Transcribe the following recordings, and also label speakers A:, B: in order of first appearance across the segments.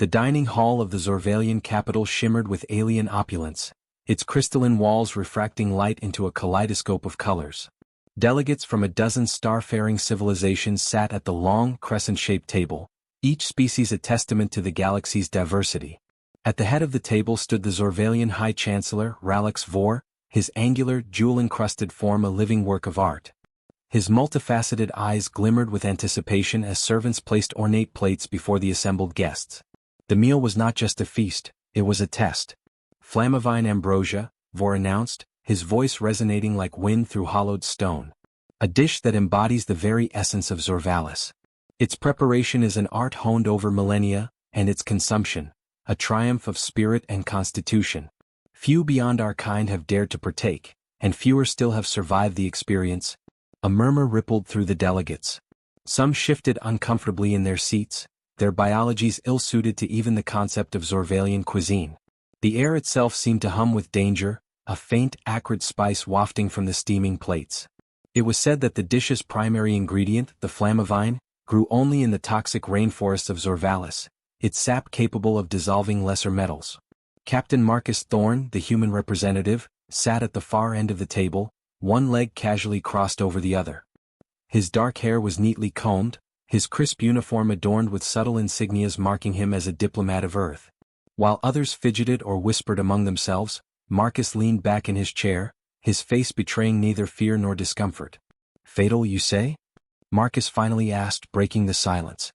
A: The dining hall of the Zorvalian capital shimmered with alien opulence, its crystalline walls refracting light into a kaleidoscope of colors. Delegates from a dozen starfaring civilizations sat at the long, crescent-shaped table, each species a testament to the galaxy's diversity. At the head of the table stood the Zorvalian High Chancellor, Ralix Vor, his angular, jewel-encrusted form a living work of art. His multifaceted eyes glimmered with anticipation as servants placed ornate plates before the assembled guests. The meal was not just a feast, it was a test. Flammivine ambrosia, Vor announced, his voice resonating like wind through hollowed stone. A dish that embodies the very essence of Zorvalis. Its preparation is an art honed over millennia, and its consumption, a triumph of spirit and constitution. Few beyond our kind have dared to partake, and fewer still have survived the experience. A murmur rippled through the delegates. Some shifted uncomfortably in their seats, their biologies ill-suited to even the concept of Zorvalian cuisine. The air itself seemed to hum with danger, a faint, acrid spice wafting from the steaming plates. It was said that the dish's primary ingredient, the flammivine, grew only in the toxic rainforests of Zorvalis, its sap capable of dissolving lesser metals. Captain Marcus Thorne, the human representative, sat at the far end of the table, one leg casually crossed over the other. His dark hair was neatly combed, his crisp uniform adorned with subtle insignias marking him as a diplomat of Earth. While others fidgeted or whispered among themselves, Marcus leaned back in his chair, his face betraying neither fear nor discomfort. "Fatal, you say?" Marcus finally asked, breaking the silence.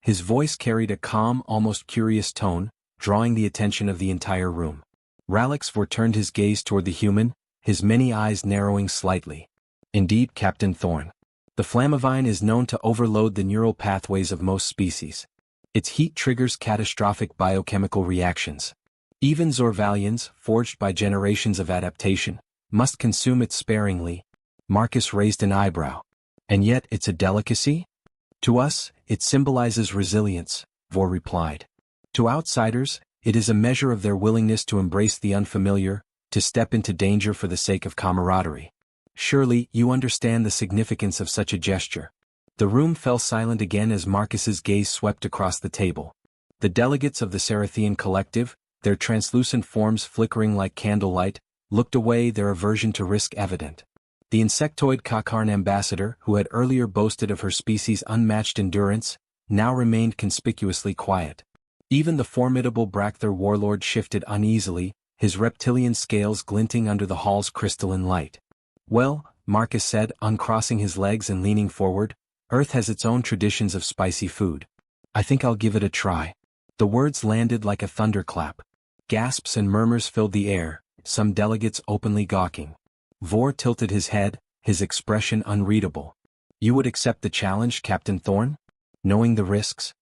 A: His voice carried a calm, almost curious tone, drawing the attention of the entire room. Ralix Vor turned his gaze toward the human, his many eyes narrowing slightly. "Indeed, Captain Thorne. The flammivine is known to overload the neural pathways of most species. Its heat triggers catastrophic biochemical reactions. Even Zorvalians, forged by generations of adaptation, must consume it sparingly." Marcus raised an eyebrow. "And yet it's a delicacy?" "To us, it symbolizes resilience," Vor replied. "To outsiders, it is a measure of their willingness to embrace the unfamiliar, to step into danger for the sake of camaraderie. Surely, you understand the significance of such a gesture." The room fell silent again as Marcus's gaze swept across the table. The delegates of the Sarathian collective, their translucent forms flickering like candlelight, looked away, their aversion to risk evident. The insectoid Kakarn ambassador, who had earlier boasted of her species' unmatched endurance, now remained conspicuously quiet. Even the formidable Brakther warlord shifted uneasily, his reptilian scales glinting under the hall's crystalline light. "Well," Marcus said, uncrossing his legs and leaning forward, "Earth has its own traditions of spicy food. I think I'll give it a try." The words landed like a thunderclap. Gasps and murmurs filled the air, some delegates openly gawking. Vor tilted his head, his expression unreadable. "You would accept the challenge, Captain Thorne? Knowing the risks?"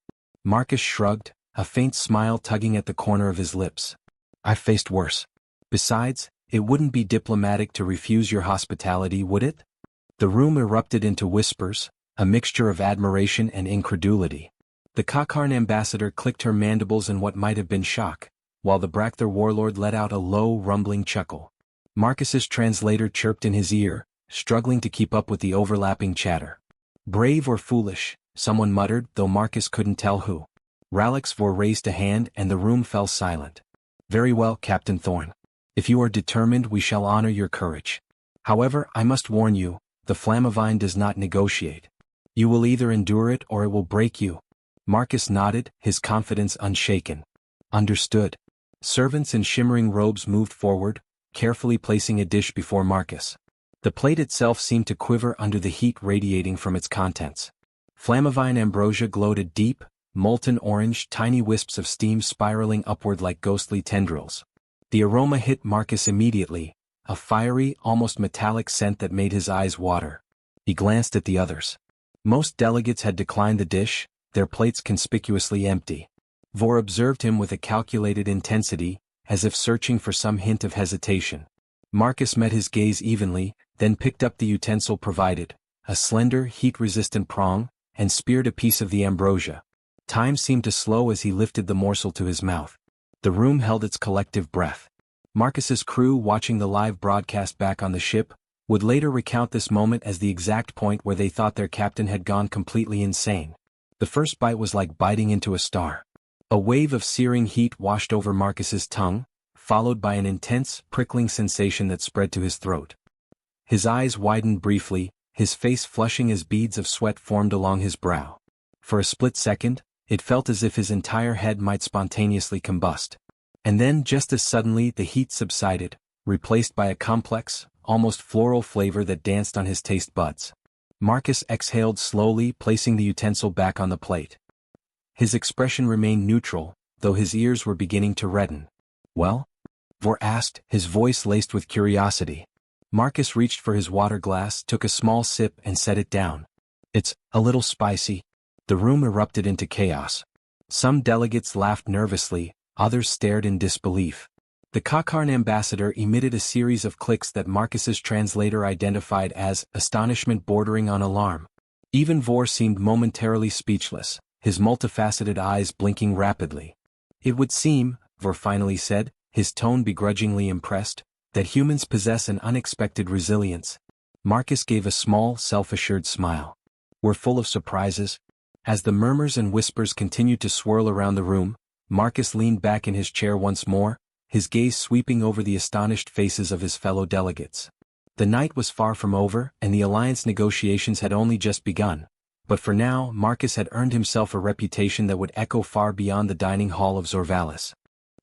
A: Marcus shrugged, a faint smile tugging at the corner of his lips. "I've faced worse. Besides, it wouldn't be diplomatic to refuse your hospitality, would it?" The room erupted into whispers, a mixture of admiration and incredulity. The Kakarn ambassador clicked her mandibles in what might have been shock, while the Brakther warlord let out a low, rumbling chuckle. Marcus's translator chirped in his ear, struggling to keep up with the overlapping chatter. "Brave or foolish," someone muttered, though Marcus couldn't tell who. Ralix Vor raised a hand and the room fell silent. "Very well, Captain Thorne. If you are determined, we shall honor your courage. However, I must warn you, the flammivine does not negotiate. You will either endure it or it will break you." Marcus nodded, his confidence unshaken. "Understood." Servants in shimmering robes moved forward, carefully placing a dish before Marcus. The plate itself seemed to quiver under the heat radiating from its contents. Flammivine ambrosia glowed a deep, molten orange, tiny wisps of steam spiraling upward like ghostly tendrils. The aroma hit Marcus immediately, a fiery, almost metallic scent that made his eyes water. He glanced at the others. Most delegates had declined the dish, their plates conspicuously empty. Vor observed him with a calculated intensity, as if searching for some hint of hesitation. Marcus met his gaze evenly, then picked up the utensil provided, a slender, heat-resistant prong, and speared a piece of the ambrosia. Time seemed to slow as he lifted the morsel to his mouth. The room held its collective breath. Marcus's crew, watching the live broadcast back on the ship, would later recount this moment as the exact point where they thought their captain had gone completely insane. The first bite was like biting into a star. A wave of searing heat washed over Marcus's tongue, followed by an intense, prickling sensation that spread to his throat. His eyes widened briefly, his face flushing as beads of sweat formed along his brow. For a split second, it felt as if his entire head might spontaneously combust. And then, just as suddenly, the heat subsided, replaced by a complex, almost floral flavor that danced on his taste buds. Marcus exhaled slowly, placing the utensil back on the plate. His expression remained neutral, though his ears were beginning to redden. "Well?" Vor asked, his voice laced with curiosity. Marcus reached for his water glass, took a small sip and set it down. "It's a little spicy." The room erupted into chaos. Some delegates laughed nervously, others stared in disbelief. The Kakarn ambassador emitted a series of clicks that Marcus's translator identified as astonishment bordering on alarm. Even Vor seemed momentarily speechless, his multifaceted eyes blinking rapidly. "It would seem," Vor finally said, his tone begrudgingly impressed, "that humans possess an unexpected resilience." Marcus gave a small, self-assured smile. "We're full of surprises." As the murmurs and whispers continued to swirl around the room, Marcus leaned back in his chair once more, his gaze sweeping over the astonished faces of his fellow delegates. The night was far from over, and the alliance negotiations had only just begun. But for now, Marcus had earned himself a reputation that would echo far beyond the dining hall of Zorvalis.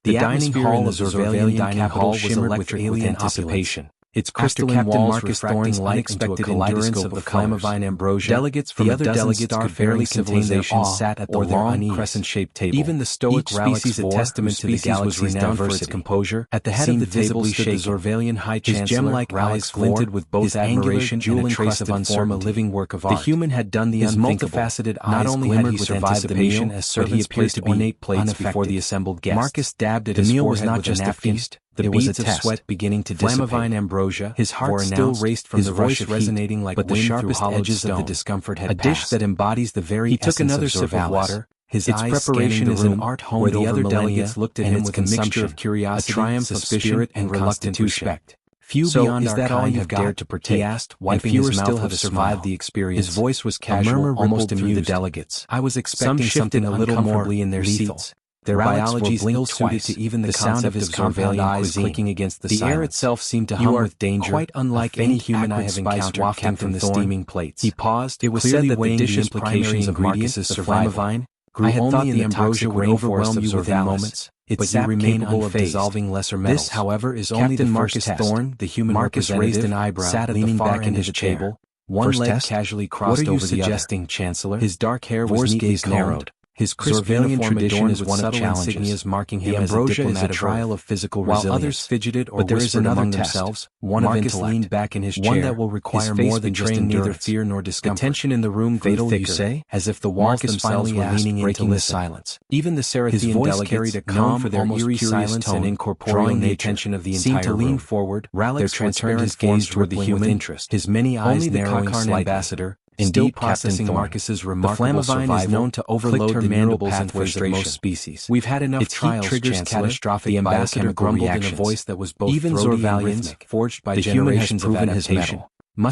A: The dining hall of Zorvalian dining hall shimmered with alien occupation. Its crystalline walls refracting light into a kaleidoscope of Flammavine ambrosia. Delegates from the other delegates could barely contain their awe sat at the long crescent-shaped table. Even the stoic species, a testament to the galaxy's renowned for its composure, at the head of the table stood the Zorvalian High Chancellor. His gem-like eyes glinted with both admiration and a trace of uncertainty. A living work of art. The human had done the unthinkable. Multifaceted eyes not only had he survived the meal, but he appeared to be ornate plates before the assembled guests. Marcus dabbed at his forehead with a napkin. The meal was not just a feast. The beads of sweat beginning to dissipate. Flammavine ambrosia, his heart still raced from the rush of resonating like wind through hollow edges of the discomfort had passed. A dish that embodies the very essence of Zorvalis. He took another sip of water, his eyes scanning the room, art honed where the other delegates looked at him with a mixture of curiosity, triumph of spirit, and reluctant respect. "Few beyond our kind have dared to partake," he asked, wiping his mouth with a smile. The experience. His voice was casual, almost amused. Through the delegates. "I was expecting something a little more in their seats." Their biology still suited to even the sound of his Zorvalian eyes clicking against the silence. The air itself seemed to hum with danger, quite unlike any human I have encountered wafting from the steaming plates. He paused. It was said that the dish's implications of Marcus's survival. I had thought the ambrosia would overwhelm you within moments. Its sap capable of dissolving lesser metals. This, however, is only the first test. Thorne, the human representative, raised an eyebrow, sat leaning back in his table. One leg casually crossed over the other. Chancellor? His dark hair was neatly narrowed. His crisp uniform tradition is one of challenges, marking him as a diplomat, a trial of physical resilience. While others fidgeted or whispered among themselves, one of intellect, leaned back in his chair, one that will require more than just neither fear nor discomfort. The tension in the room grew thicker, you say, as if the walls themselves were leaning breaking the silence. Even the Seraphian delegates, carried a calm for their eerie silence and incorporeal nature, the attention of the entire room, seemed to lean forward, their transparent gaze toward the human interest. His many eyes narrowing slightly. Ambassador, still processing Marcus's remarkable survival, is known to overload the neural pathways of most species. We've had enough trials, triggers catastrophic. The ambassador grumbled in a voice that was both even Zorvalians, forged by generations of adaptation.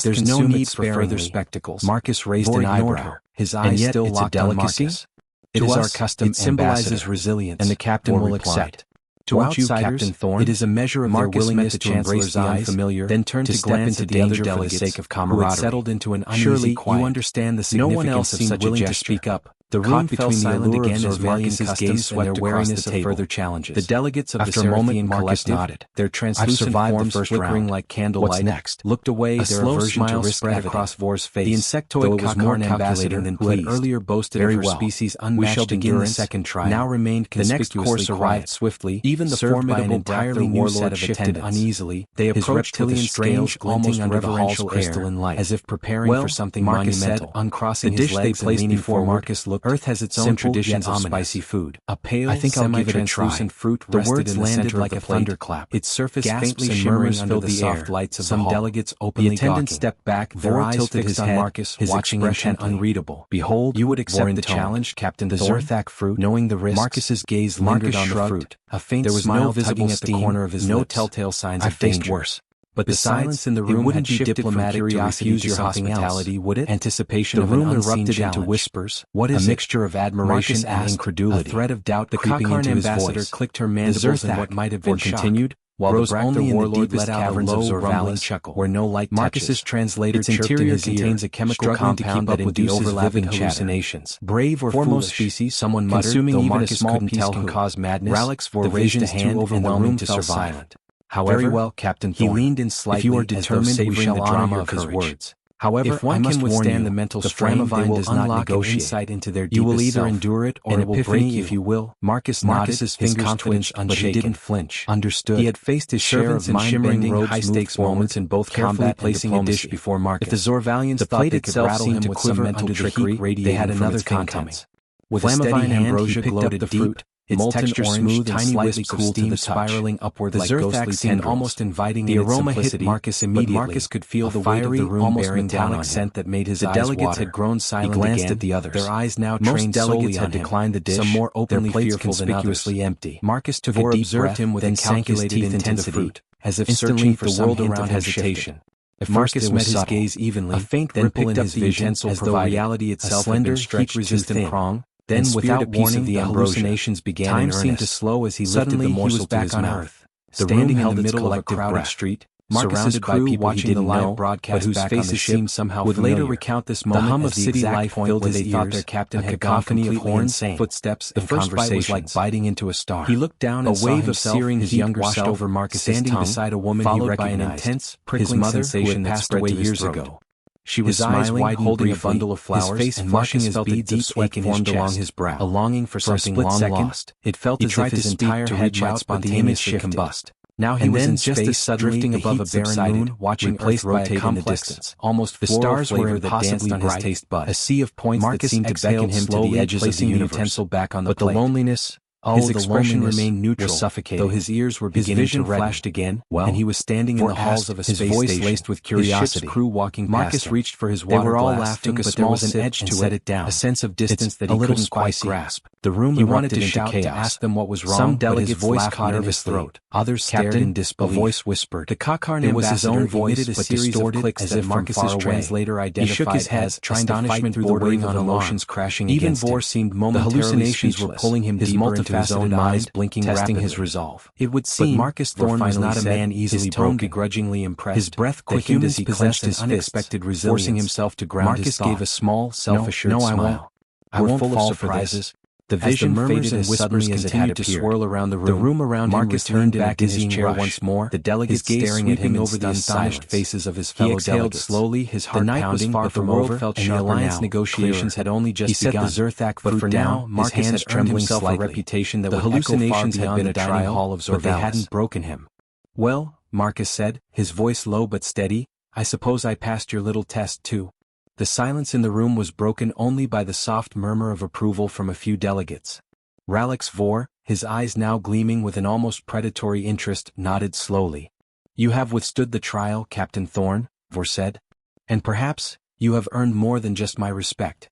A: There's no need for further spectacles. Marcus raised an eyebrow, his eyes still locked on Marcus. It is our custom. It symbolizes resilience, and the captain will accept. To outsiders, Captain Thorne, it is a measure of their willingness to embrace the unfamiliar, then turn to glance at the other delegates for the sake of camaraderie. Who had settled into an uneasy quiet. You understand the significance of such a gesture. To speak up. The room fell silent again as Marcus's gaze swept across the table. Further challenges. The delegates of the Seraphian Collective nodded. Their translucent forms flickering like candlelight. What's next? Looked away. A slow smile spread across Vor's face. The insectoid Kakarn ambassador, who had earlier boasted of her species' unmatched endurance, now remained conspicuously quiet. The next course arrived swiftly. Even the formidable entirely new set of shifted uneasily. They approached with a strange, almost reverential crystalline light, as if preparing for something monumental. Uncrossing his legs and leaning forward, Marcus looked. Earth has its own traditions of spicy food. A pale, semi-translucent fruit rested in the center like a thunderclap. Its surface faintly shimmering under the soft lights of the hall. Some delegates openly gawking. The attendant stepped back, their eyes tilted his head, Marcus, his expression unreadable. Behold, you would accept the challenge, Captain the Zerthak fruit, knowing the risks. Marcus's gaze lingered on the fruit. A faint smile tugging at the corner of his lips. No telltale signs of danger. Worse. But the silence in the room had shifted from curiosity to something else. Would it? Anticipation of an unseen challenge. Into whispers. What is a mixture of admiration and incredulity? A thread of doubt creeping into his voice. Clicked her mandibles in what might have been continued, while Rose only in the deepest caverns of Zorvalis chuckle, where no light touches. Marcus's translator its interior contains a chemical compound that induces vivid hallucinations. Brave or foremost species, someone muttered, consuming even a small piece can cause madness. Ralix for visions too overwhelming to survive. However, very well, Captain Thorne. He leaned in slightly, if you are determined, we shall honor your courage. Words. However, if one can withstand the mental strain, they will unlock an insight into their deepest self. You will either endure it or it will break you. If you will. Marcus nodded, his confidence unshaken, but he didn't flinch. Understood. He had faced his share of mind-bending, high-stakes moments in both combat, placing a dish before Marcus. If the Zorvalians thought they could rattle him with some mental trickery, they had another thing coming. With a steady hand, he picked up the fruit. Its texture smooth and slightly cool to the spiraling upward like ghostly tendrils. Almost inviting the aroma hit Marcus immediately. But Marcus could feel the weight of the room almost bearing down on scent that made his eyes water. The delegates had grown silent. He glanced at the others. Their eyes now trained delegates had declined the dish. Some more openly fearful than others. Empty. Marcus took a deep breath, him with then calculated intensity, as if searching for the world around hesitation. If Marcus met his gaze evenly, a faint ripple in his vision, as though reality itself had been stretched heat-resistant prong. Then, without warning, the hallucinations began. Time seemed to slow as he lifted the morsel to his mouth. Standing in the middle of a crowded street, surrounded by people he didn't know, but whose faces seemed somehow familiar. Would later recount this moment. The hum of city life filled his ears. They thought their captain had cacophony of horns, footsteps, and conversations. The first bite was like biting into a star. He looked down and saw himself, his younger self, over Marcus's standing beside a woman he recognized, by an intense, prickling sensation that passed away years ago. She was smiling, holding a bundle of flowers, his face and flushing as beads of sweat formed along his brow. A longing for something long lost. It felt as if his entire head might spontaneously combust. Now he was in space, drifting above a barren moon, watching Earth rotate in the distance. Almost the stars were impossibly on his taste bud. A sea of points that seemed to beckon him to the edges of the utensil back on the plate. But the loneliness, his expression remained neutral, suffocating. Though his ears were beginning his vision flashed again, and he was standing in the halls of a space station, his voice laced with curiosity. His ship's crew walking Marcus reached for his water glass. They were all laughing, but there was an edge to set it down, a sense of distance that he couldn't quite grasp. The room wanted to shout, to ask them what was wrong. Some delegate's voice caught in his throat. Others stared in disbelief. A voice whispered. The Kakarn ambassador was his own voice, but distorted as if Marcus's translator identified. He shook his head, trying to fight through the wave of emotions crashing against him. Even Vor seemed momentarily speechless. The hallucinations were pulling him deeper into his own mind, blinking testing his resolve. It would seem Marcus Thorne was not a man easily broken, begrudgingly impressed. His breath quickened as he clenched his unexpected resilience, forcing himself to ground his thought. Marcus gave a small, self-assured smile. I won't fall for this. The vision faded and whispers continued to swirl around the room. The room around Marcus turned back in his chair once more, the delegates staring at him over the astonished faces of his fellow delegates. He exhaled slowly, his heart pounding, but the world felt sharper now. The alliance negotiations had only just begun. He set the Zerthak fruit for now, Marcus had earned himself a reputation that would echo far beyond the dining hall of Zorvalis, but they hadn't broken him. Well, Marcus said, his voice low but steady, I suppose I passed your little test too. The silence in the room was broken only by the soft murmur of approval from a few delegates. Ralix Vor, his eyes now gleaming with an almost predatory interest, nodded slowly. You have withstood the trial, Captain Thorne, Vor said. And perhaps, you have earned more than just my respect.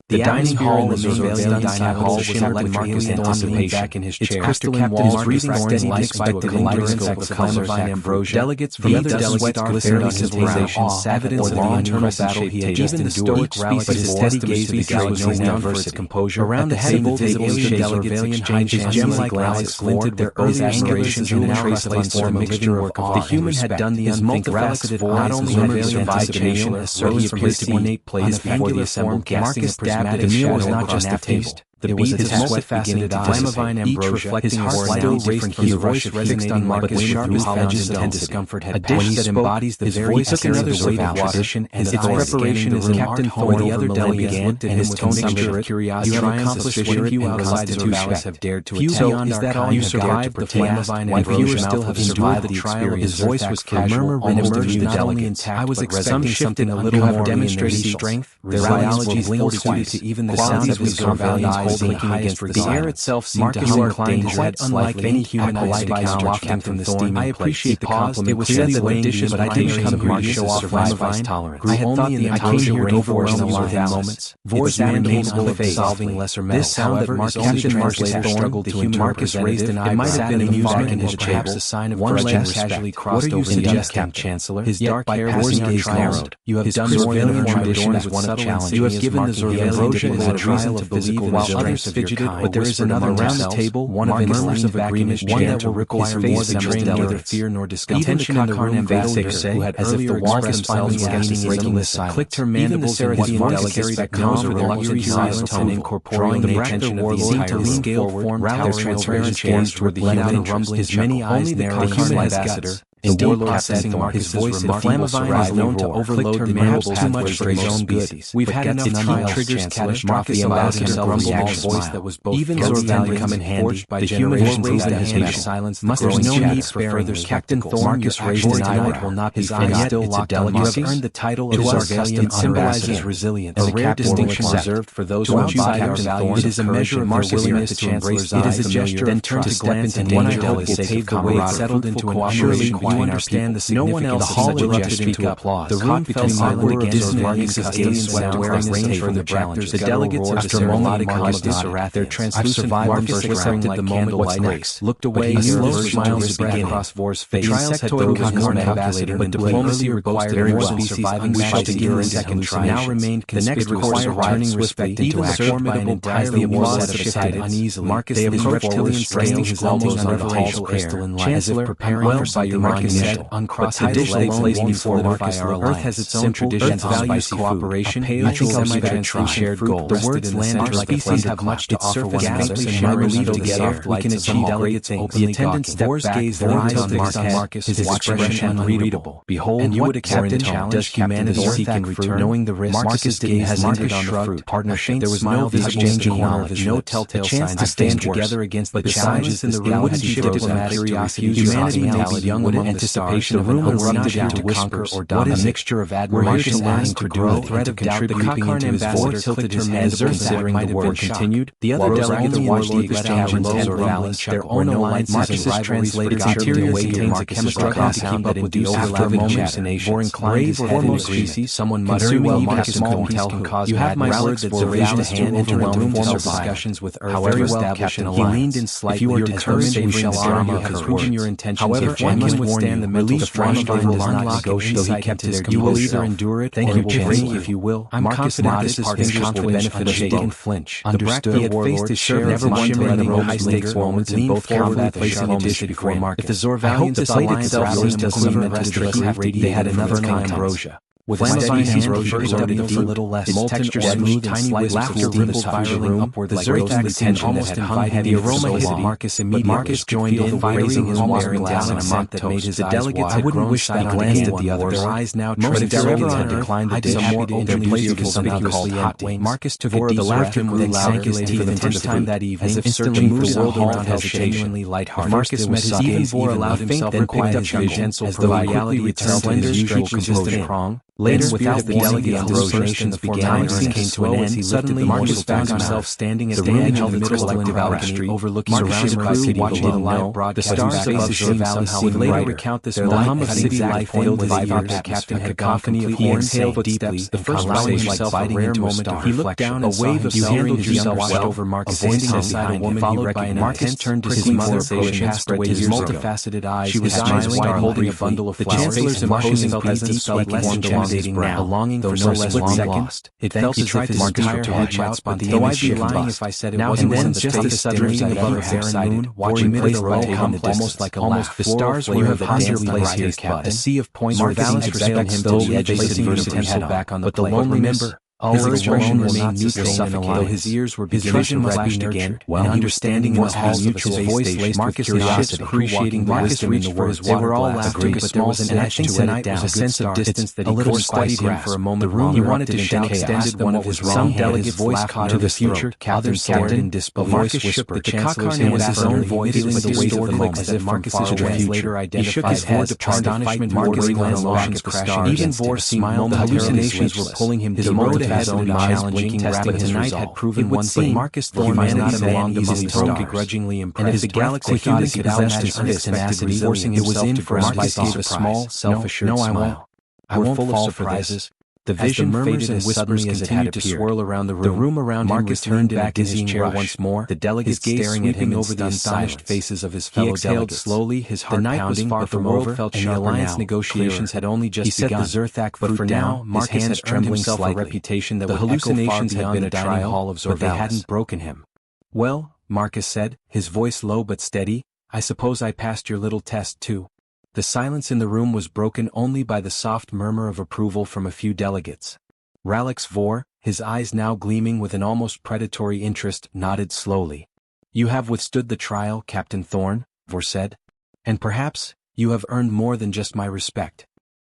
A: The dining hall in the Zorvalian dining hall was shimmered with Marcus Thorne back in his chair. Crystalline walls breathing steady despite the kaleidoscope of Clamavine ambrosia. Delegates from other delegates glistened on his civilization, evidence of the internal battle he had just endured, but his steady gaze betrayed no known for its composure. Around the table, the alien delegates exchanged his gem-like eyes glinted their early admirations and now traceless form a mixture of awe. The human had done the multifaceted not only had they survived change, as he appeared to be ornate plays before the assembled casting a the meal was not just a taste. The beat his multifaceted eyes, each reflecting his still different hues, voice resonating Marcus' sharpest edges and discomfort had a dish that embodies the very essence of the weight of tradition and its preparation is Captain Thorne. The other delegates looked at him with a mixture of curiosity. You have accomplished what few outside the Zorvalis have dared to attempt. So is that all you survived the Flamavine and fewer still have survived the trial? His voice was casual, almost emerged not only intact, I was expecting something a little more demonstrated strength, their biology's fortitude to even the sound of his Zorvalian's clicking against the air itself seemed to hum dangerous, quite unlike any human polite wafting from the steaming plate. I appreciate the compliment. It was said that the dishes, but I didn't come here to show off Sci-fi's tolerance. I had thought the enclosure would overwhelm me with moments. Vor's man capable of dissolving lesser metals. This sound that Captain Marcus struggled to human Marcus raised an eyebrow. It might have been amusement in his perhaps a sign of grudging respect. Casually crossed over the Captain Chancellor. His dark hair was narrowed. You have done more than a tradition as one of challenge. You have given the Zorvalian a reason to believe while others fidgeted, but there is another around the table, one of murmurs of agreement, one that will require more than trained neither fear nor discomfort. Tension in the room who had earlier expressed themselves gaining breaking the silence. Clicked her mandibles and what Marcus carried a calm for luxury silence and incorporeal the attention of the entire scale formed their transparent forms toward the human rumbling. His many eyes narrowed human ambassador. In processing his voice inflammable was known to overload the mandibles too much for his own good. We've had enough time triggers catastrophic allowed himself a voice that was both even Zorvalian come in handy. The human raised a hand of silence. Must there's no need for further Captain Marcus raised an eyebrow. Will not be found still locked on Marcus. You have earned the title of Zorvalian. It symbolizes resilience, a rare distinction reserved for those who outside our values. It is a measure of their willingness to embrace. It is a gesture then turn to glance and danger will pave the way. It settled into an cooperation. You understand the significance. No one else the hall erupted into applause. The room fell silent again. Marcus's alien swept wearing the stage from the challenge. The delegates of the ceremonic Marcus, their translucent Marcus accepted the moment. What's next? Looked away. Slow smiles spread across Vor's face. The trials had toiled was more calculated, but diplomacy required very well. Surviving wished to give the second try. Now remained conspicuous. The next course returning respect into action. Formidable as the applause set aside uneasily. Marcus they approached reptilian straining his elbows under the hall's crystalline light, as if preparing for something monumental. Uncrossed the dish they placed before Marcus. Earth has its own traditions, values cooperation, mutual semi-transferring shared goals. The words land like species have much to offer one another, and I believe together we can achieve great things. The attendant stepped back, their eyes fixed on Marcus, his expression unreadable. Behold, and you would accept a challenge humanity seek in return, knowing the risk. Marcus didn't hesitate on the fruit. Partnership, there was no exchanging knowledge, no telltale signs to stand together against the challenges in the room had shifted from curiosity. Humanity now young with anticipation of an erupted into whisper or dominate. A mixture of admiration and to grow. The threat of doubt the creeping into his voice tilted his head, considering the war continued. The other delegates watched the exchange in Zorvalian, their own alliances Marcus's translated material contains a chemical compound that induces overlapping hallucinations. Brave foremost species, someone muttered while Marcus couldn't tell who. You have my word that Zorvalian to overwhelm formal discussions with Earth. However, established an alliance. He leaned in slightly. If you are determined, we shall honor you. Has proven your intentions. However, one can withstand the mental strain does not negotiate. Though he kept his composure. You will either endure it or free if you will. I'm confident this is his benefit of didn't flinch. Understood. He had faced his share of shimmering high-stakes moments and both forward placing a dish before Marcus. If the Zorvalians bite itself doesn't mean to they had another ambrosia. With a steady hand, he burst up a little less. Its texture smooth and slight laughter ripples spiraling upward like ghostly tension almost hung heavy. The aroma hit Marcus immediately. Marcus joined in, raising his wearing down in a mock that made his eyes wide. I wouldn't wish that he glanced at the others. Their eyes now most delegates had declined the dish. Their places were somehow called hot wings. Marcus took a deep breath and sank his teeth for the first time that evening, as if instantly moved the world around his genuinely lighthearted. Marcus met his gaze, even allowed himself to pick up utensil as though reality returned to his usual composure. Later, without the delegate hallucinations began and came to an end, suddenly Marcus found himself standing at the edge of the collective balcony, overlooking surrounded by city watching the live broadcast. The stars above seemed somehow later recount this moment. The hum of city life failed with the captain had cacophony of horns, exhaled deeply. The first allowing himself a rare moment of reflection. He looked down, a wave of handled yourself washed over Marcus, standing beside a woman followed by an Marcus turned to his mother, passed away his multifaceted eyes. She was smiling, holding a bundle of flowers. The chancellor's imposing peasants felt less intimidating now. A longing for no less long lost. It felt as if his entire head might spontaneously though I'd be lying if I said it wasn't one of the just as drifting above a barren moon, watching the road almost like a laugh. The stars were of the dancing place here, Captain. A sea of points were valid expecting him to edge his adversity back on the plate. But the loneliness, his expression remained neutral and though his ears were busy flashed again, while understanding was halls of his voice laced Marcus' curiosity, appreciating the wisdom in the words. They were all laughter, but there was an edge to it. There was a sense of distance that he couldn't steadied him for a moment. The room he wanted to shake extended one of his wrong delegate's voice caught to the future. Captain soared in disbelief. Marcus whispered the chancellor's hand with his own voice, feeling the weight of the moment as if Marcus's translator identified. He shook his head, astonishment bordering on emotions crashing. Even Vor smiled. The hallucinations were pulling him deeper. his own mind, blinking testing his resolve. Had proven one thing. Marcus Thorne was not a man easily to begrudgingly impress. And if the galaxy thought it could outlast his tenacity, forcing himself to grasp a small, self-assured smile. I won't fall for this. The vision faded and whispers continued to swirl around the room. The room around him returned back in his chair once more, the delegates staring at him over the astonished faces of his fellow delegates. Slowly, his heart pounding, but the world felt sharper now. The alliance negotiations had only just begun. He set the Zerthak fruit for now, his hands trembling slightly. A reputation that the hallucinations had been a trial, but they hadn't broken him. Well, Marcus said, his voice low but steady, I suppose I passed your little test too. The silence in the room was broken only by the soft murmur of approval from a few delegates. Ralix Vor, his eyes now gleaming with an almost predatory interest, nodded slowly. You have withstood the trial, Captain Thorne, Vor said. And perhaps, you have earned more than just my respect.